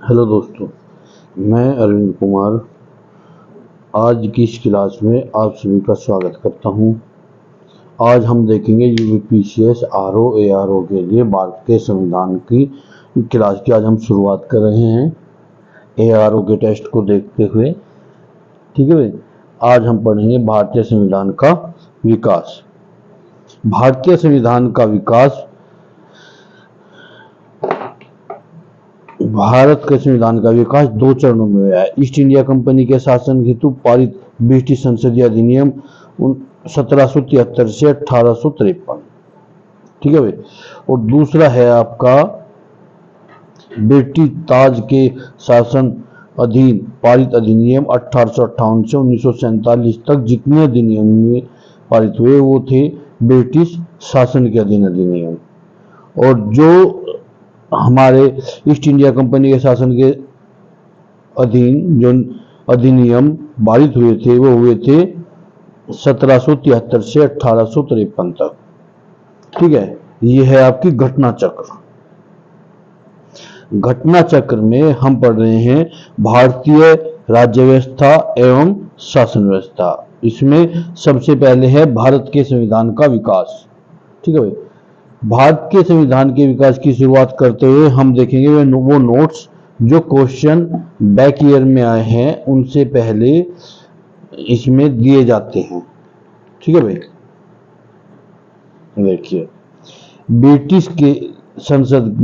Hello दोस्तों, मैं अरविंद कुमार आज की इस क्लास में आप सभी का स्वागत करता हूं। आज हम देखेंगे यूपीपीसीएस आरओ एआरओ के लिए भारत के संविधान की क्लास की आज हम शुरुआत कर रहे हैं एआरओ के टेस्ट को देखते हुए। ठीक है भाई, आज हम पढ़ेंगे भारतीय संविधान का विकास। भारतीय संविधान का विकास भारत के संविधान का विकास दो चरणों में हुआ है। ईस्ट इंडिया कंपनी के शासन हेतु पारित ब्रिटिश संसदीय अधिनियम 1773 से 1853। ठीक है भाई। और दूसरा है आपका ब्रिटिश ताज के शासन अधीन पारित अधिनियम 1858 से 1947 तक जितने अधिनियम पारित हुए वो थे ब्रिटिश शासन के अधीन अधिनियम। और जो हमारे ईस्ट इंडिया कंपनी के शासन के अधीन जो अधिनियम पारित हुए थे वो हुए थे 1773 से 1853 तक। ठीक है, ये है आपकी घटना चक्र। घटना चक्र में हम पढ़ रहे हैं भारतीय राज्य व्यवस्था एवं शासन व्यवस्था। इसमें सबसे पहले है भारत के संविधान का विकास। ठीक है भाई, भारत के संविधान के विकास की शुरुआत करते हुए हम देखेंगे वो नोट्स जो क्वेश्चन बैक ईयर में आए हैं उनसे पहले इसमें दिए जाते हैं। ठीक है भाई, देखिए ब्रिटिश के संसद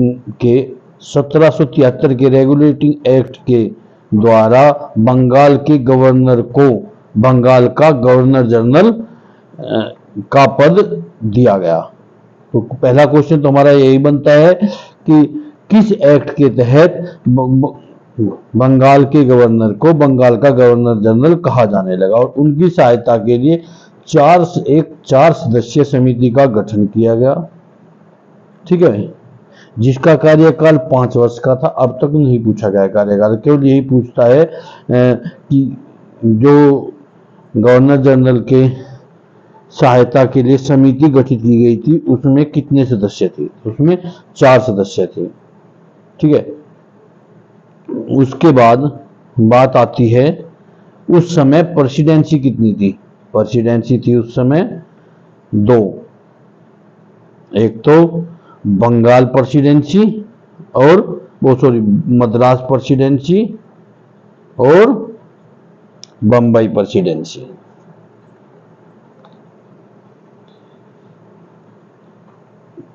के 1773 के रेगुलेटिंग एक्ट के द्वारा बंगाल के गवर्नर को बंगाल का गवर्नर जनरल का पद दिया गया। तो पहला क्वेश्चन तो हमारा यही बनता है कि किस एक्ट के तहत बंगाल के गवर्नर को बंगाल का गवर्नर जनरल कहा जाने लगा। और उनकी सहायता के लिए चार सदस्यीय समिति का गठन किया गया। ठीक है, जिसका कार्यकाल 5 वर्ष का था। अब तक नहीं पूछा गया कार्यकाल, केवल यही पूछता है कि जो गवर्नर जनरल के सहायता के लिए समिति गठित की गई थी उसमें कितने सदस्य थे, उसमें 4 सदस्य थे। ठीक है, उसके बाद बात आती है उस समय प्रेसिडेंसी कितनी थी। प्रेसिडेंसी थी उस समय 2, एक तो बंगाल प्रेसिडेंसी और मद्रास प्रेसिडेंसी और बंबई प्रेसिडेंसी।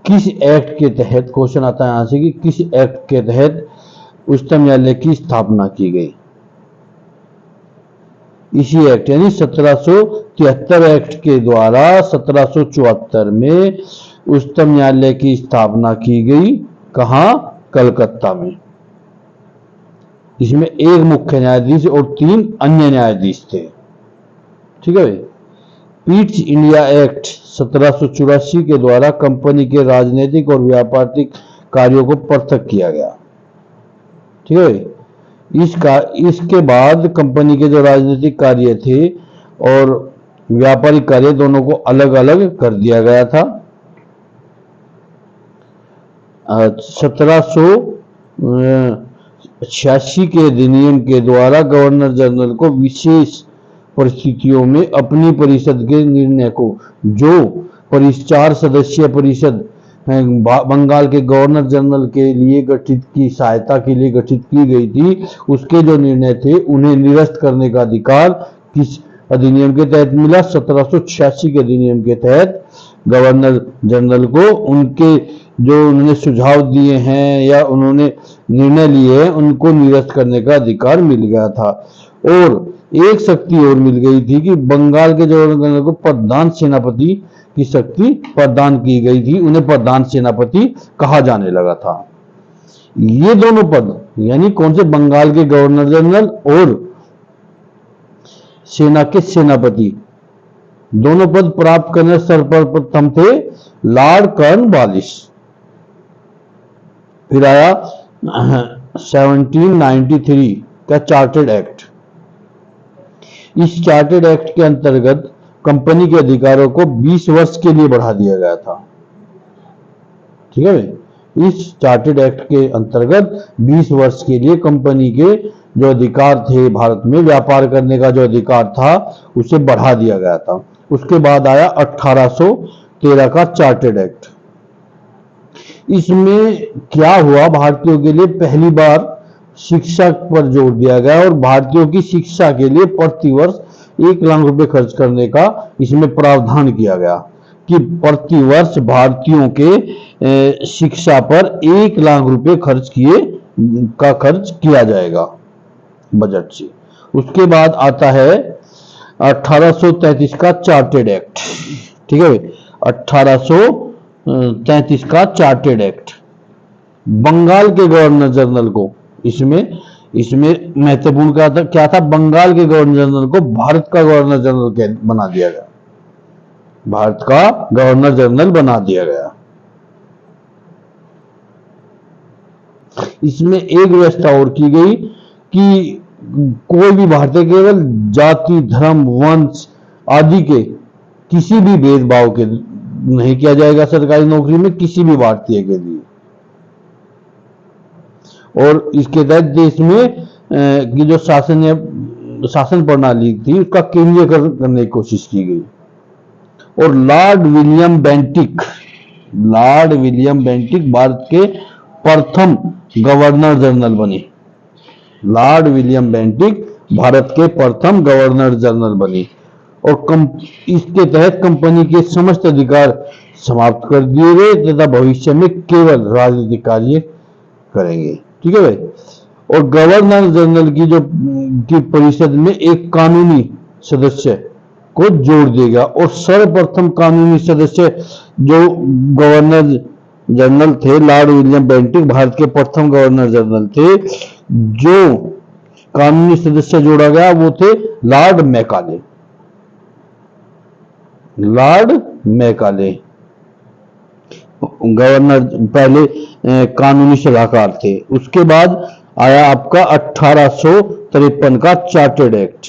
किस एक्ट के तहत, क्वेश्चन आता है यहां से कि किस एक्ट के तहत उच्चतम न्यायालय की स्थापना की गई। इसी एक्ट यानी 1773 एक्ट के द्वारा 1774 में उच्चतम न्यायालय की स्थापना की गई। कहां? कलकत्ता में। इसमें एक मुख्य न्यायाधीश और 3 अन्य न्यायाधीश थे। ठीक है भाई। ईस्ट इंडिया एक्ट 1784 के द्वारा कंपनी के राजनीतिक और व्यापारिक कार्यों को पृथक किया गया। ठीक है, इसके बाद कंपनी के जो राजनीतिक कार्य थे और व्यापारिक कार्य दोनों को अलग अलग कर दिया गया था। 1786 के अधिनियम के द्वारा गवर्नर जनरल को विशेष परिस्थितियों में अपनी परिषद के निर्णय को, जो 4 सदस्यीय परिषद बंगाल के गवर्नर जनरल के लिए गठित की सहायता के लिए गठित की गई थी, उसके जो निर्णय थे उन्हें निरस्त करने का अधिकार किस अधिनियम के तहत मिला? 1786 के अधिनियम के तहत गवर्नर जनरल को उनके जो उन्होंने सुझाव दिए हैं या उन्होंने निर्णय लिए हैं उनको निरस्त करने का अधिकार मिल गया था। और एक शक्ति और मिल गई थी कि बंगाल के गवर्नर को प्रधान सेनापति की शक्ति प्रदान की गई थी, उन्हें प्रधान सेनापति कहा जाने लगा था। ये दोनों पद यानी कौन से? बंगाल के गवर्नर जनरल और सेना के सेनापति, दोनों पद प्राप्त करने सर्वप्रथम थे लॉर्ड कॉर्नवालिस। फिर आया 1793 का चार्टर्ड एक्ट। इस चार्टर्ड एक्ट के अंतर्गत कंपनी के अधिकारों को 20 वर्ष के लिए बढ़ा दिया गया था। ठीक है भाई, इस चार्टेड एक्ट के अंतर्गत 20 वर्ष के लिए कंपनी के जो अधिकार थे, भारत में व्यापार करने का जो अधिकार था, उसे बढ़ा दिया गया था। उसके बाद आया 1813 का चार्टेड एक्ट। इसमें क्या हुआ, भारतीयों के लिए पहली बार शिक्षा पर जोर दिया गया और भारतीयों की शिक्षा के लिए प्रतिवर्ष 1 लाख रुपए खर्च करने का इसमें प्रावधान किया गया कि प्रतिवर्ष भारतीयों के शिक्षा पर 1 लाख रुपए खर्च किया जाएगा बजट से। उसके बाद आता है 1833 का चार्टेड एक्ट। ठीक है, 1833 का चार्टेड एक्ट बंगाल के गवर्नर जनरल को, इसमें महत्वपूर्ण क्या था, बंगाल के गवर्नर जनरल को भारत का गवर्नर जनरल बना दिया गया, भारत का गवर्नर जनरल बना दिया गया। इसमें एक व्यवस्था और की गई कि कोई भी भारतीय केवल जाति, धर्म, वंश आदि के किसी भी भेदभाव के नहीं किया जाएगा सरकारी नौकरी में किसी भी भारतीय के लिए। और इसके तहत देश में की जो शासन प्रणाली थी उसका केंद्रीयकरण करने की कोशिश की गई। और लॉर्ड विलियम बेंटिक भारत के प्रथम गवर्नर जनरल बने। लॉर्ड विलियम बेंटिक भारत के प्रथम गवर्नर जनरल बने और इसके तहत कंपनी के समस्त अधिकार समाप्त कर दिए गए तथा भविष्य में केवल राजनीतिक कार्य करेंगे। ठीक है भाई। और गवर्नर जनरल की परिषद में एक कानूनी सदस्य को जोड़ देगा और सर्वप्रथम कानूनी सदस्य जो गवर्नर जनरल थे, लॉर्ड विलियम बेंटिक भारत के प्रथम गवर्नर जनरल थे, जो कानूनी सदस्य जोड़ा गया वो थे लॉर्ड मैकाले। गवर्नर पहले कानूनी सलाहकार थे। उसके बाद आया आपका 1853 का चार्टेड एक्ट।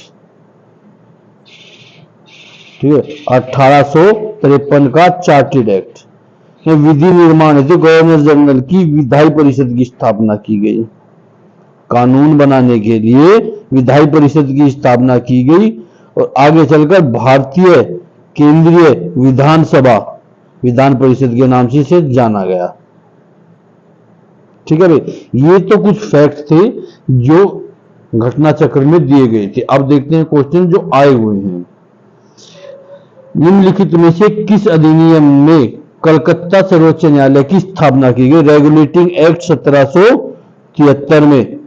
ठीक है, 1853 का चार्टेड एक्ट विधि निर्माण हेतु गवर्नर जनरल की विधायी परिषद की स्थापना की गई। कानून बनाने के लिए विधायी परिषद की स्थापना की गई और आगे चलकर भारतीय केंद्रीय विधानसभा विधान परिषद के नाम से इसे जाना गया। ठीक है भाई, ये तो कुछ फैक्ट थे जो घटना चक्र में दिए गए थे। अब देखते हैं क्वेश्चन जो आए हुए हैं। निम्नलिखित में से किस अधिनियम में कलकत्ता सर्वोच्च न्यायालय की स्थापना की गई? रेगुलेटिंग एक्ट 1773 में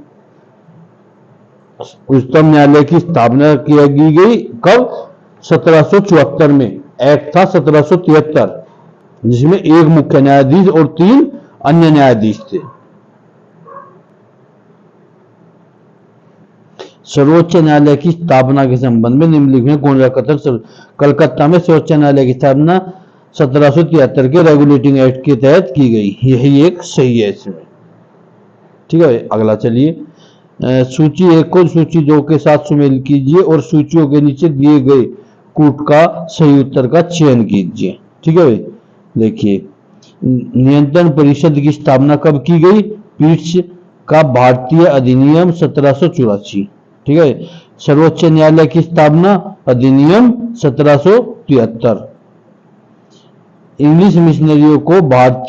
उच्चतम न्यायालय की स्थापना की गई। कब? 1774 में। एक्ट था 1773 जिसमें एक मुख्य न्यायाधीश और 3 अन्य न्यायाधीश थे। सर्वोच्च न्यायालय की स्थापना के संबंध में निम्नलिखित में कौन सा कथन? कलकत्ता में सर्वोच्च न्यायालय की स्थापना 1773 के रेगुलेटिंग एक्ट के तहत की गई। यही एक सही है इसमें। ठीक है, अगला चलिए। सूची 1 को सूची 2 के साथ सुमेल कीजिए और सूचियों के नीचे दिए गए कूट का सही उत्तर का चयन कीजिए। ठीक है भाई, देखिए नियंत्रण परिषद की स्थापना कब की गई? पीट्स का भारतीय अधिनियम 1784। ठीक है, सर्वोच्च न्यायालय की स्थापना अधिनियम 1773। इंग्लिश मिशनरियों को भारत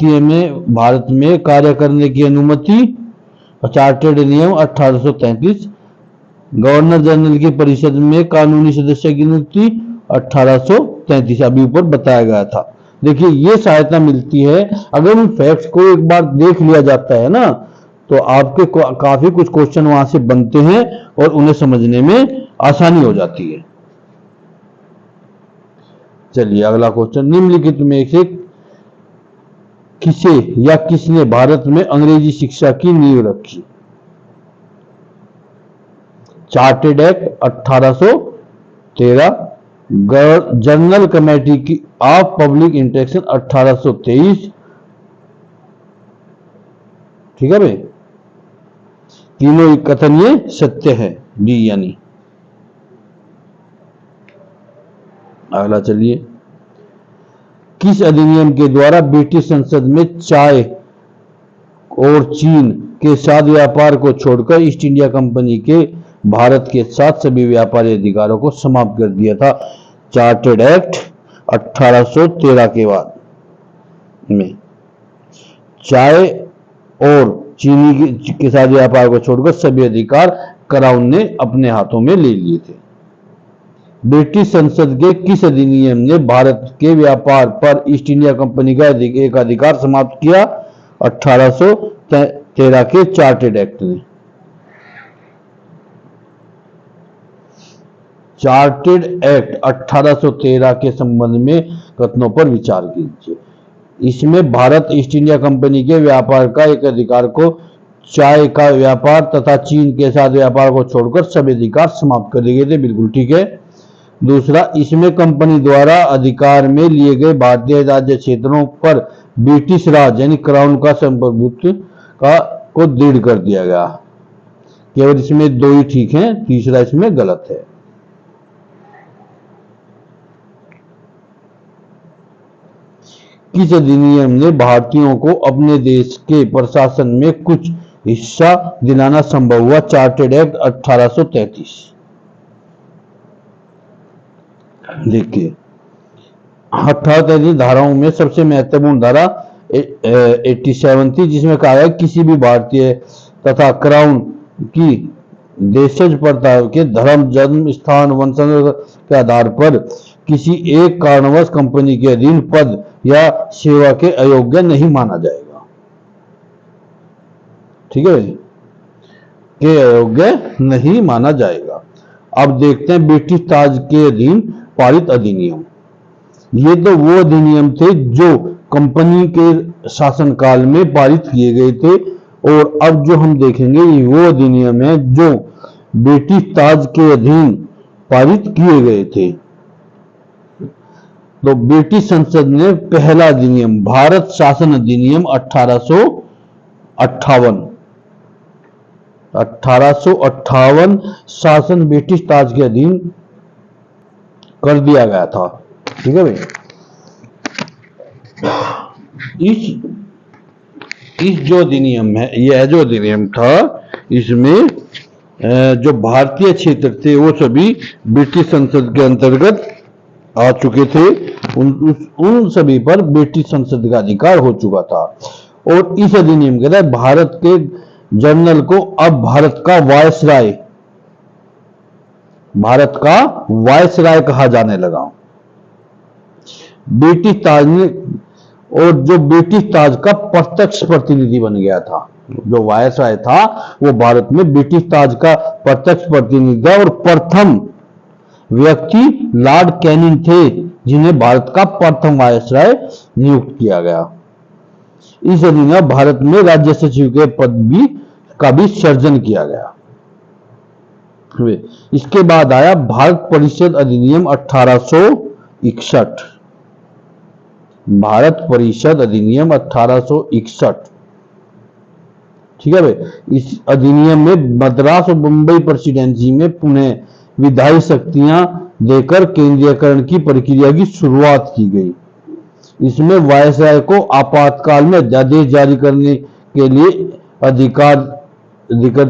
में कार्य करने की अनुमति चार्टेड नियम 1833। गवर्नर जनरल की परिषद में कानूनी सदस्य की नियुक्ति 1833 अभी ऊपर बताया गया था। देखिए ये सहायता मिलती है अगर उन फैक्ट्स को एक बार देख लिया जाता है ना, तो आपके काफी कुछ क्वेश्चन वहां से बनते हैं और उन्हें समझने में आसानी हो जाती है। चलिए अगला क्वेश्चन। निम्नलिखित में से किसे या किसने भारत में अंग्रेजी शिक्षा की नींव रखी? चार्टेड एक्ट 1813, जनरल कमेटी की ऑफ पब्लिक इंटरेक्शन 1823। ठीक है भाई, तीनों कथन ये सत्य है, डी यानी। अगला चलिए। किस अधिनियम के द्वारा ब्रिटिश संसद में चाय और चीन के साथ व्यापार को छोड़कर ईस्ट इंडिया कंपनी के भारत के साथ सभी व्यापारी अधिकारों को समाप्त कर दिया था। चार्टर्ड एक्ट 1813 के बाद में चाय और चीनी के साथ व्यापार को छोड़कर सभी अधिकार क्राउन ने अपने हाथों में ले लिए थे। ब्रिटिश संसद के किस अधिनियम ने भारत के व्यापार पर ईस्ट इंडिया कंपनी का एक अधिकार समाप्त किया? 1813 के चार्टर्ड एक्ट ने। चार्टर्ड एक्ट 1813 के संबंध में कथनों पर विचार कीजिए। इसमें भारत ईस्ट इंडिया कंपनी के व्यापार का एक अधिकार को चाय का व्यापार तथा चीन के साथ व्यापार को छोड़कर सभी अधिकार समाप्त कर दिए गए थे। बिल्कुल ठीक है। दूसरा, इसमें कंपनी द्वारा अधिकार में लिए गए भारतीय राज्य क्षेत्रों पर ब्रिटिश राज यानी क्राउन का संप्रभुत्व को दृढ़ कर दिया गया। केवल इसमें दो ही ठीक है, तीसरा इसमें गलत है। किस अधिनियम ने भारतीयों को अपने देश के प्रशासन में कुछ हिस्सा दिलाना संभव हुआ? Chartered act 1833। देखिए 1833 धाराओं में सबसे महत्वपूर्ण धारा 87 थी, जिसमें कहा है किसी भी भारतीय तथा क्राउन की देशज प्रथा के धर्म, जन्म स्थान, वंशानुक्रम के आधार पर किसी एक कारणवश कंपनी के अधीन पद या सेवा के अयोग्य नहीं माना जाएगा। ठीक है, के अयोग्य नहीं माना जाएगा। अब देखते हैं ब्रिटिश ताज के अधीन पारित अधिनियम। ये तो वो अधिनियम थे जो कंपनी के शासनकाल में पारित किए गए थे, और अब जो हम देखेंगे ये वो अधिनियम है जो ब्रिटिश ताज के अधीन पारित किए गए थे। तो ब्रिटिश संसद ने पहला अधिनियम भारत शासन अधिनियम 1858 शासन ब्रिटिश ताज के अधीन कर दिया गया था। ठीक है भाई। इस जो अधिनियम है, यह जो अधिनियम था, इसमें जो भारतीय क्षेत्र थे वो सभी ब्रिटिश संसद के अंतर्गत आ चुके थे। उन सभी पर ब्रिटिश संसद का अधिकार हो चुका था। और इस अधिनियम के तहत भारत के जनरल को अब भारत का वायसराय कहा जाने लगा। ब्रिटिश ताज ने, और जो ब्रिटिश ताज का प्रत्यक्ष प्रतिनिधि बन गया था, जो वायसराय था वो भारत में ब्रिटिश ताज का प्रत्यक्ष प्रतिनिधि था, और प्रथम व्यक्ति लॉर्ड कैनिंग थे जिन्हें भारत का प्रथम वायसराय नियुक्त किया गया। इस अधिनियम भारत में राज्य सचिव के पद का भी सृजन किया गया। इसके बाद आया भारत परिषद अधिनियम 1861। भारत परिषद अधिनियम 1861। ठीक है भाई। इस अधिनियम में मद्रास और मुंबई प्रेसिडेंसी में पुनः विधायी शक्तियां देकर केंद्रीयकरण की प्रक्रिया की शुरुआत की गई। इसमें वायसराय को आपातकाल में अध्यादेश जारी करने के लिए अधिकृत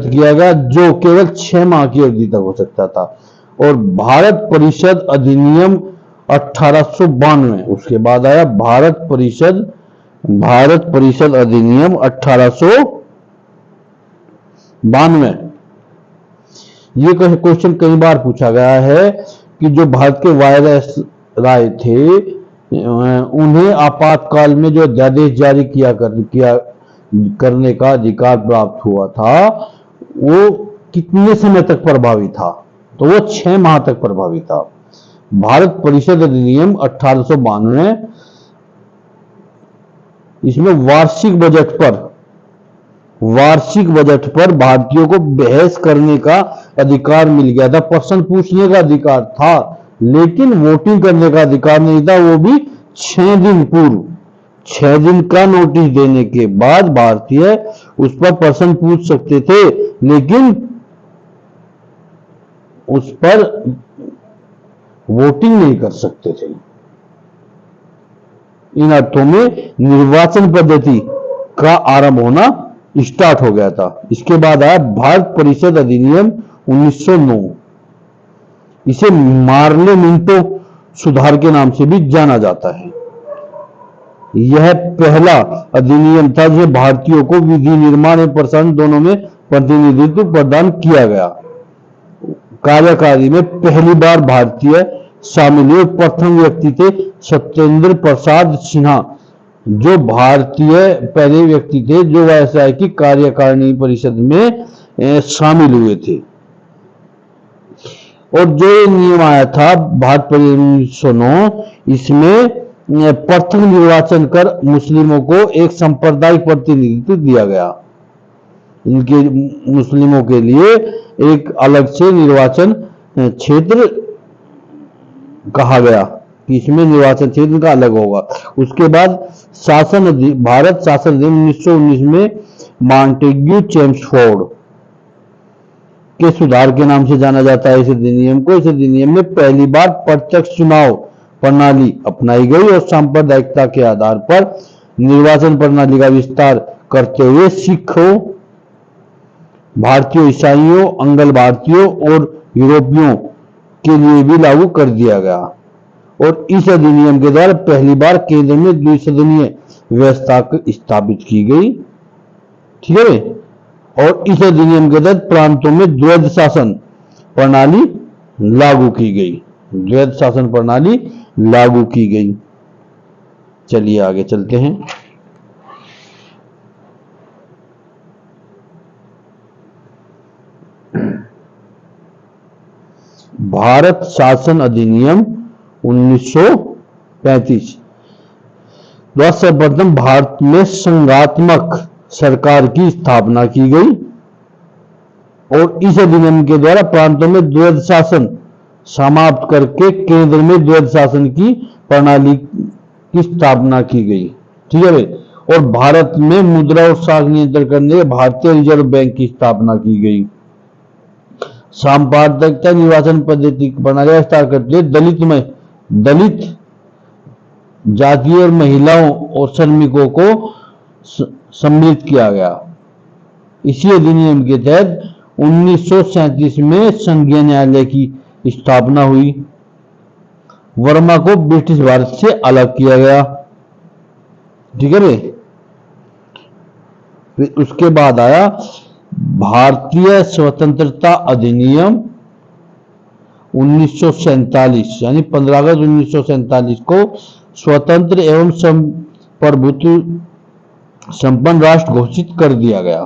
किया गया, जो केवल 6 माह की अवधि तक हो सकता था। और भारत परिषद अधिनियम 1892। उसके बाद आया भारत परिषद अधिनियम 1892। ये क्वेश्चन कई बार पूछा गया है कि जो भारत के वायसराय थे उन्हें आपातकाल में जो अध्यादेश जारी करने का अधिकार प्राप्त हुआ था वो कितने समय तक प्रभावी था? तो वो 6 माह तक प्रभावी था। भारत परिषद अधिनियम 1892, इसमें वार्षिक बजट पर भारतीयों को बहस करने का अधिकार मिल गया था। प्रश्न पूछने का अधिकार था, लेकिन वोटिंग करने का अधिकार नहीं था, वो भी 6 दिन पूर्व। 6 दिन का नोटिस देने के बाद भारतीय उस पर प्रश्न पूछ सकते थे, लेकिन उस पर वोटिंग नहीं कर सकते थे। इन अर्थों में निर्वाचन पद्धति का आरंभ होना स्टार्ट हो गया था। इसके बाद आया भारत परिषद अधिनियम 1909। इसे मार्ले मिंटो सुधार के नाम से भी जाना जाता है। यह पहला अधिनियम था जो भारतीयों को विधि निर्माण एवं प्रशासन दोनों में प्रतिनिधित्व प्रदान किया गया। कार्यकारी में पहली बार भारतीय शामिल हुए प्रथम व्यक्ति थे सत्येंद्र प्रसाद सिन्हा, जो भारतीय पहले व्यक्ति थे जो वायसराय की कार्यकारिणी परिषद में शामिल हुए थे। और जो नियम आया था भारत परिषद 1909, इसमें प्रथम निर्वाचन कर मुस्लिमों को एक सांप्रदायिक प्रतिनिधित्व दिया गया। इनके मुस्लिमों के लिए एक अलग से निर्वाचन क्षेत्र कहा गया कि इसमें निर्वाचन क्षेत्र का अलग होगा। उसके बाद भारत शासन अधिनियम 1919 में मॉन्टेग्यू चेम्सफोर्ड के सुधार के नाम से जाना जाता है। इस अधिनियम को, इस अधिनियम में पहली बार प्रत्यक्ष चुनाव प्रणाली अपनाई गई और सांप्रदायिकता के आधार पर निर्वाचन प्रणाली का विस्तार करते हुए सिखों, भारतीयों, ईसाइयों, अंगल भारतीयों और यूरोपियों के लिए भी लागू कर दिया गया। और इस अधिनियम के द्वारा पहली बार केंद्र में द्विसदनीय व्यवस्था स्थापित की गई। ठीक है। और इस अधिनियम के तहत प्रांतों में द्वैध शासन प्रणाली लागू की गई। द्वैध शासन प्रणाली लागू की गई। चलिए आगे चलते हैं। भारत शासन अधिनियम 1935 द्वारा सर्वप्रथम भारत में संघात्मक सरकार की स्थापना की गई। और इस अधिनियम के द्वारा प्रांतों में द्वैध शासन समाप्त करके केंद्र में द्वैध शासन की प्रणाली की स्थापना की गई। ठीक है भाई। और भारत में मुद्रा और शाख नियंत्रण करने भारतीय रिजर्व बैंक की स्थापना की गई। सांप्रदायिकता निर्वाचन पद्धति प्रणाली विस्तार करते हुए दलित जातीय और महिलाओं और श्रमिकों को सम्मिलित किया गया। इसी अधिनियम के तहत 1937 में संघीय न्यायालय की स्थापना हुई। वर्मा को ब्रिटिश भारत से अलग किया गया। ठीक है भाई। फिर उसके बाद आया भारतीय स्वतंत्रता अधिनियम 1947, यानी 15 अगस्त 1947 को स्वतंत्र एवं प्रभुत्व संपन्न राष्ट्र घोषित कर दिया गया।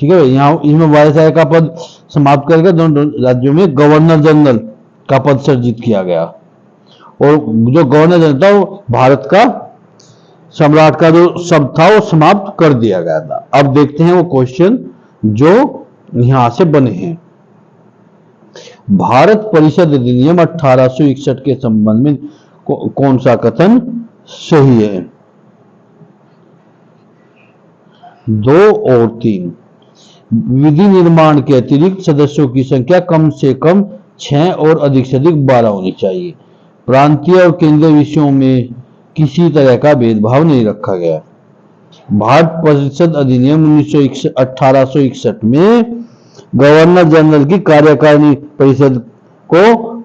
ठीक है। यहाँ इसमें वायसराय का पद समाप्त करके दोनों राज्यों में गवर्नर जनरल का पद सृजित किया गया। और जो गवर्नर जनरल था वो भारत का सम्राट का जो शब्द था वो समाप्त कर दिया गया था। अब देखते हैं वो क्वेश्चन जो यहां से बने हैं। भारत परिषद अधिनियम 1861 के संबंध में कौन सा कथन सही है? 2 और 3। विधि निर्माण के अतिरिक्त सदस्यों की संख्या कम से कम 6 और अधिक से अधिक 12 होनी चाहिए। प्रांतीय और केंद्रीय विषयों में किसी तरह का भेदभाव नहीं रखा गया। भारत परिषद अधिनियम 1861 में गवर्नर जनरल की कार्यकारिणी परिषद को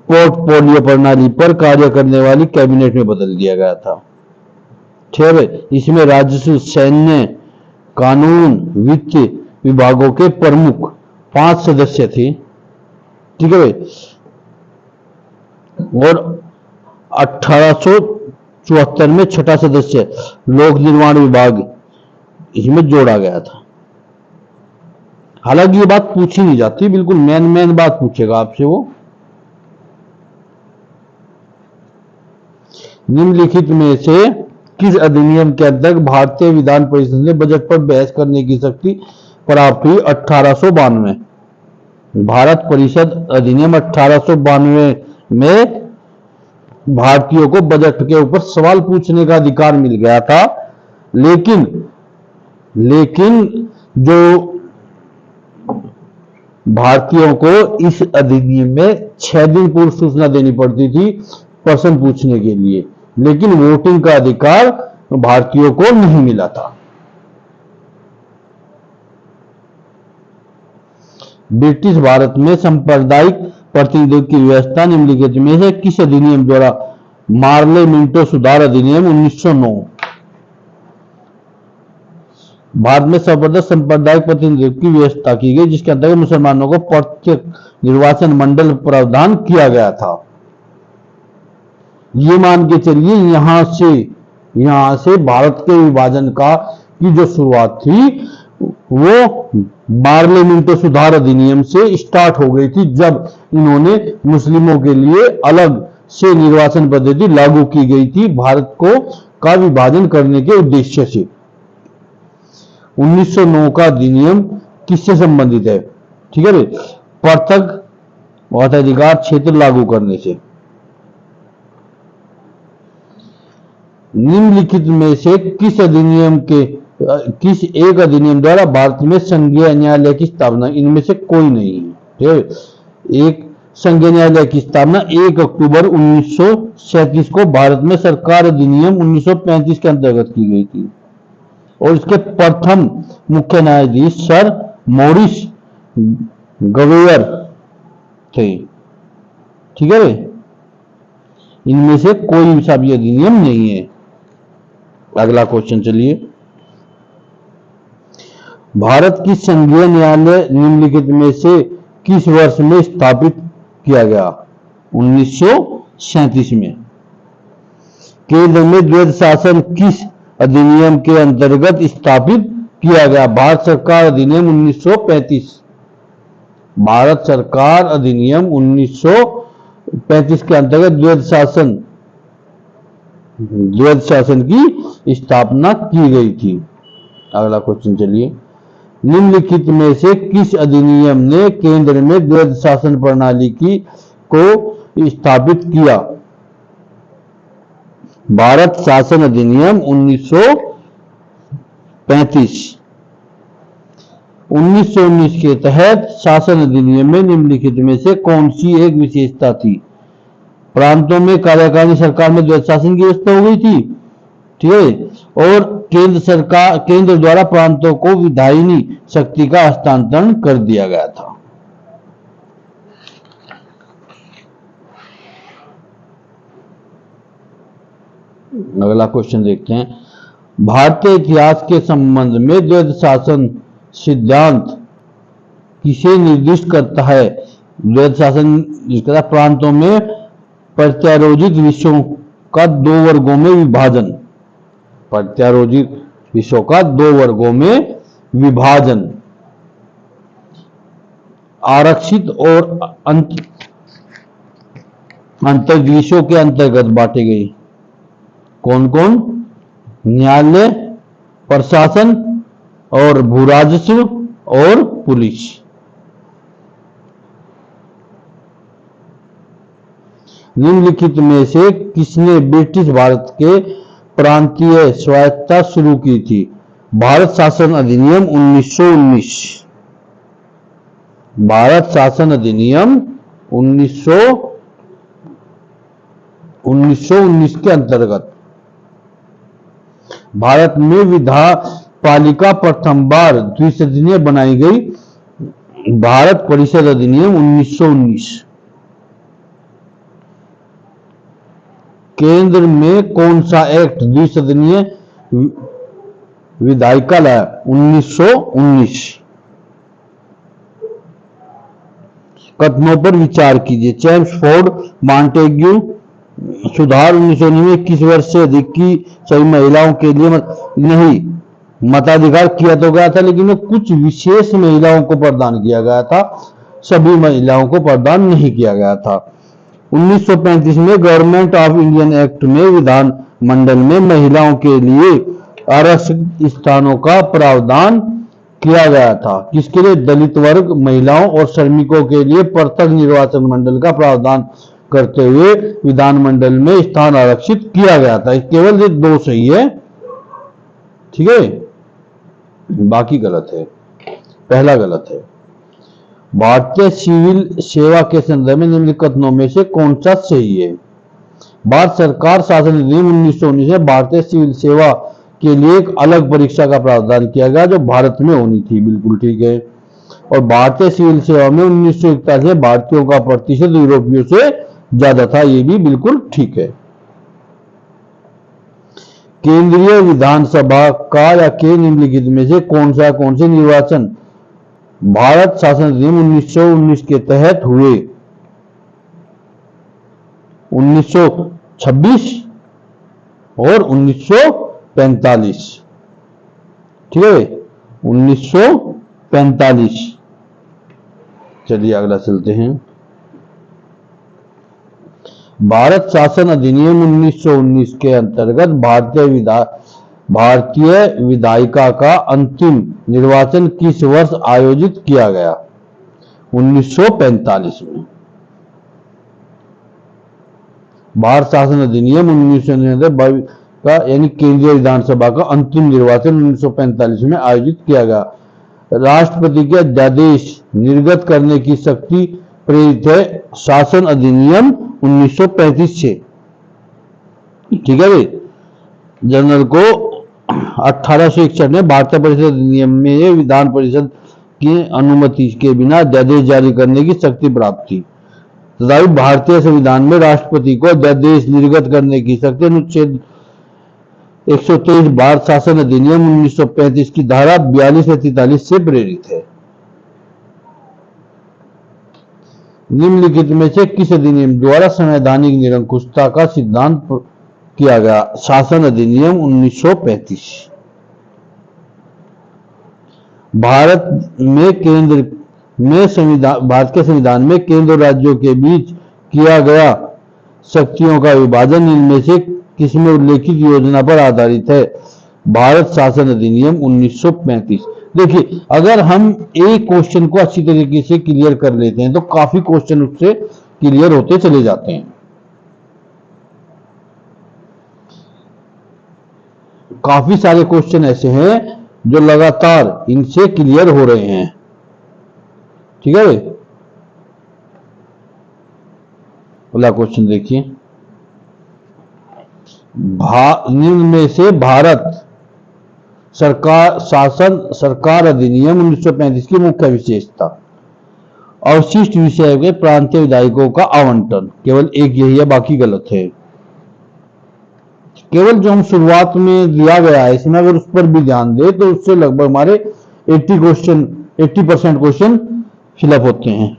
पोर्टफोलियो प्रणाली पर कार्य करने वाली कैबिनेट में बदल दिया गया था। ठीक है। इसमें राजस्व, सैन्य, कानून, वित्त विभागों के प्रमुख 5 सदस्य थे। ठीक है। और 1874 में छठा सदस्य लोक निर्माण विभाग इसमें जोड़ा गया था। हालांकि ये बात पूछी नहीं जाती, बिल्कुल मेन बात पूछेगा आपसे वो। निम्नलिखित में से किस अधिनियम के अंतर्गत भारतीय विधान परिषद ने बजट पर बहस करने की शक्ति प्राप्त हुई? 1892। भारत परिषद अधिनियम 1892 में भारतीयों को बजट के ऊपर सवाल पूछने का अधिकार मिल गया था। लेकिन जो भारतीयों को इस अधिनियम में 6 दिन पूर्व सूचना देनी पड़ती थी प्रश्न पूछने के लिए, लेकिन वोटिंग का अधिकार भारतीयों को नहीं मिला था। ब्रिटिश भारत में सांप्रदायिक प्रतिनिधित्व की व्यवस्था निम्नलिखित में से किस अधिनियम द्वारा, मार्ले मिंटो सुधार अधिनियम 1909। भारत में सर्वप्रथम सांप्रदायिक प्रतिनिधित्व की व्यवस्था की गई, जिसके अंतर्गत मुसलमानों को प्रत्यक्ष निर्वाचन मंडल प्रावधान किया गया था। ये मान के चलिए यहां से भारत के विभाजन की जो शुरुआत थी वो मार्ले मिंटो सुधार अधिनियम से स्टार्ट हो गई थी, जब इन्होंने मुस्लिमों के लिए अलग से निर्वाचन पद्धति लागू की गई थी भारत का विभाजन करने के उद्देश्य से। 1909 का अधिनियम किससे संबंधित है? ठीक है, पृथक मताधिकार क्षेत्र लागू करने से। निम्नलिखित में से किस एक अधिनियम द्वारा भारत में संघीय न्यायालय की स्थापना, इनमें से कोई नहीं है। एक संघीय न्यायालय की स्थापना 1 अक्टूबर 1937 को भारत में सरकार अधिनियम 1935 के अंतर्गत की गई थी और इसके प्रथम मुख्य न्यायाधीश सर मॉरिस गवेयर थे। ठीक है, इनमें से कोई सा भी अधिनियम नहीं है। अगला क्वेश्चन चलिए, भारत की संघीय न्यायालय निम्नलिखित में से किस वर्ष में स्थापित किया गया? 1937 में। केंद्र में द्वैध शासन किस अधिनियम के अंतर्गत स्थापित किया गया? भारत सरकार अधिनियम 1935। भारत सरकार अधिनियम 1935 के अंतर्गत द्वैध शासन की स्थापना की गई थी। अगला क्वेश्चन चलिए, निम्नलिखित में से किस अधिनियम ने केंद्र में द्वैध शासन प्रणाली को स्थापित किया? भारत शासन अधिनियम 1935। 1919 के तहत शासन अधिनियम में निम्नलिखित में से कौन सी एक विशेषता थी? प्रांतों में कार्यकारिणी सरकार में द्वैध शासन की व्यवस्था हो गई थी। ठीक है, और केंद्र द्वारा प्रांतों को विधायिनी शक्ति का हस्तांतरण कर दिया गया था। अगला क्वेश्चन देखते हैं, भारतीय इतिहास के संबंध में द्वैध शासन सिद्धांत किसे निर्दिष्ट करता है? द्वैध शासन प्रांतों में प्रत्यारोपित विषयों का 2 वर्गों में विभाजन। प्रत्यारोपित विषयों का 2 वर्गों में विभाजन, आरक्षित और अंतर्द्विषयों के अंतर्गत बांटे गए। कौन कौन? न्यायालय, प्रशासन और भूराजस्व और पुलिस। निम्नलिखित में से किसने ब्रिटिश भारत के प्रांतीय स्वायत्तता शुरू की थी? भारत शासन अधिनियम 1919। भारत शासन अधिनियम 1919 के अंतर्गत भारत में विधान पालिका प्रथम बार द्विसदनीय बनाई गई। भारत परिषद अधिनियम 1919। केंद्र में कौन सा एक्ट द्विसदनीय विधायिका लाया? 1919। कथनों पर विचार कीजिए। चेम्सफोर्ड मॉन्टेग्यू सुधार 1919 में 21 वर्ष से अधिक की सभी महिलाओं के लिए नहीं मताधिकार किया तो गया था, लेकिन कुछ विशेष महिलाओं को प्रदान किया गया था, सभी महिलाओं को प्रदान नहीं किया गया था। 1935 में गवर्नमेंट ऑफ इंडियन एक्ट में विधान मंडल में महिलाओं के लिए आरक्षित स्थानों का प्रावधान किया गया था। किसके लिए? दलित वर्ग, महिलाओं और श्रमिकों के लिए पृथक निर्वाचन मंडल का प्रावधान करते हुए विधानमंडल में स्थान आरक्षित किया गया था। केवल ये 2 सही है, ठीक है, बाकी गलत है। पहला गलत है। भारतीय सिविल सेवा के संदर्भ में निम्नलिखित कथनों में से कौन सा सही है? भारत सरकार शासन अधिनियम 1919 में भारतीय सिविल सेवा के लिए एक अलग परीक्षा का प्रावधान किया गया जो भारत में होनी थी, बिल्कुल ठीक है। और भारतीय सिविल सेवा में 1941 में भारतीयों का प्रतिशत यूरोपियों से ज्यादा था, ये भी बिल्कुल ठीक है। केंद्रीय विधानसभा का या के निम्नलिखित में से कौन से निर्वाचन भारत शासन अधिनियम 1919 के तहत हुए? 1926 और 1945, ठीक है, 1945। चलिए अगला चलते हैं। भारत शासन अधिनियम 1919 के अंतर्गत भारतीय विधायिका का अंतिम निर्वाचन किस वर्ष आयोजित किया गया? 1945 में। भारत शासन अधिनियम 1919 का यानी केंद्रीय विधानसभा का अंतिम निर्वाचन 1945 में आयोजित किया गया। राष्ट्रपति के अध्यादेश निर्गत करने की शक्ति प्रेरित है शासन अधिनियम 1935 से, ठीक है भाई। जनरल को 1861 में भारतीय परिषद अधिनियम में विधान परिषद की अनुमति के बिना अध्यादेश जारी करने की शक्ति प्राप्त थी तथा भारतीय संविधान में राष्ट्रपति को अध्यादेश निर्गत करने की शक्ति अनुच्छेद 123 भारत शासन अधिनियम 1935 की धारा 42 या 43 से प्रेरित है। निम्नलिखित में से किस अधिनियम द्वारा संवैधानिक निरंकुशता का सिद्धांत किया गया? शासन अधिनियम 1935। भारत के संविधान में केंद्र और राज्यों के बीच किया गया शक्तियों का विभाजन इनमें से किसमें उल्लेखित योजना पर आधारित है? भारत शासन अधिनियम 1935। देखिए, अगर हम एक क्वेश्चन को अच्छी तरीके से क्लियर कर लेते हैं तो काफी क्वेश्चन उससे क्लियर होते चले जाते हैं। काफी सारे क्वेश्चन ऐसे हैं जो लगातार इनसे क्लियर हो रहे हैं, ठीक है। अगला क्वेश्चन देखिए, निम्न में से भारत सरकार अधिनियम 1935 की मुख्य विशेषता। अवशिष्ट विषय के प्रांतीय विधायकों का आवंटन, केवल एक यही है, बाकी गलत है। केवल जो हम शुरुआत में दिया गया है इसमें अगर उस पर भी ध्यान दे तो उससे लगभग हमारे 80% क्वेश्चन फिलअप होते हैं।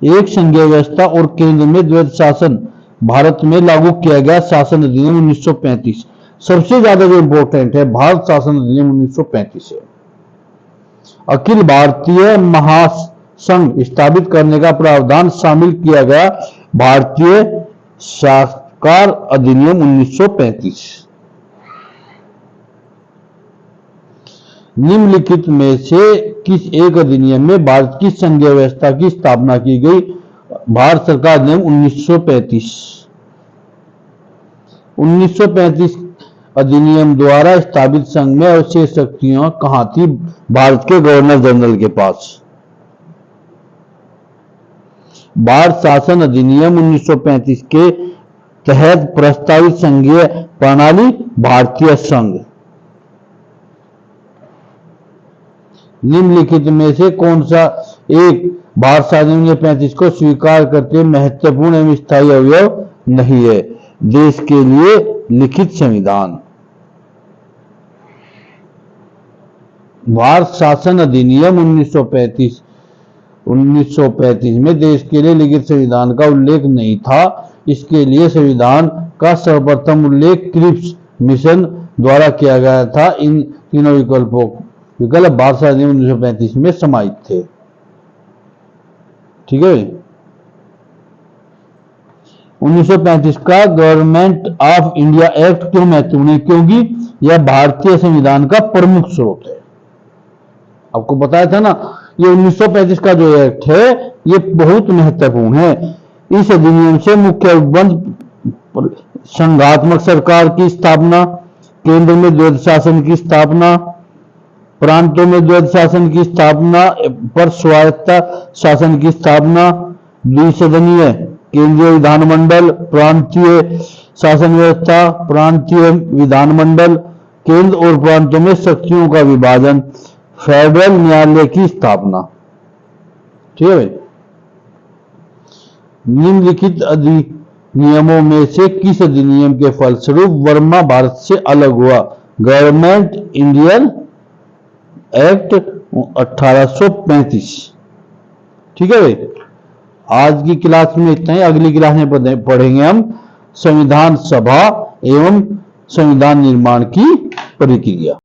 एक संघीय व्यवस्था और केंद्र में द्वैध शासन भारत में लागू किया गया शासन अधिनियम 1935। सबसे ज्यादा जो इंपॉर्टेंट है भारत शासन अधिनियम 1935 है। अखिल भारतीय महासंघ स्थापित करने का प्रावधान शामिल किया गया भारतीय सरकार अधिनियम 1935। निम्नलिखित में से किस एक अधिनियम में भारत की संघीय व्यवस्था की स्थापना की गई? भारत सरकार अधिनियम 1935। 1935 अधिनियम द्वारा स्थापित संघ में अवशेष शक्तियां कहां थी? भारत के गवर्नर जनरल के पास। भारत शासन अधिनियम 1935 के तहत प्रस्तावित संघीय प्रणाली भारतीय संघ। निम्नलिखित में से कौन सा एक भारत शासन 1935 को स्वीकार करते महत्वपूर्ण एवं स्थायी अवयव नहीं है? देश के लिए लिखित संविधान। भारत शासन अधिनियम 1935 में देश के लिए लिखित संविधान का उल्लेख नहीं था। इसके लिए संविधान का सर्वप्रथम उल्लेख क्रिप्स मिशन द्वारा किया गया था। इन तीनों विकल्प भारत शासन अधिनियम 1935 में समाहित थे, ठीक है। 1935 का गवर्नमेंट ऑफ इंडिया एक्ट क्यों महत्वपूर्ण है? क्योंकि यह भारतीय संविधान का प्रमुख स्रोत है। आपको बताया था ना, ये 1935 का जो एक्ट है ये बहुत महत्वपूर्ण है। इस अधिनियम से मुख्य उपबंध संघात्मक सरकार की स्थापना, केंद्र में द्वैध शासन की स्थापना, प्रांतों में द्वैध शासन की स्थापना पर स्वायत्त शासन की स्थापना, द्विसदनीय केंद्रीय विधानमंडल, प्रांतीय शासन व्यवस्था, प्रांतीय विधानमंडल, केंद्र और प्रांतों में शक्तियों का विभाजन, फेडरल न्यायालय की स्थापना। ठीक है भाई। निम्नलिखित अधिनियमों में से किस अधिनियम के फलस्वरूप वर्मा भारत से अलग हुआ? Government Indian act 1835। ठीक है भाई। आज की क्लास में इतना ही। अगली क्लास में पढ़ेंगे हम संविधान सभा एवं संविधान निर्माण की प्रक्रिया।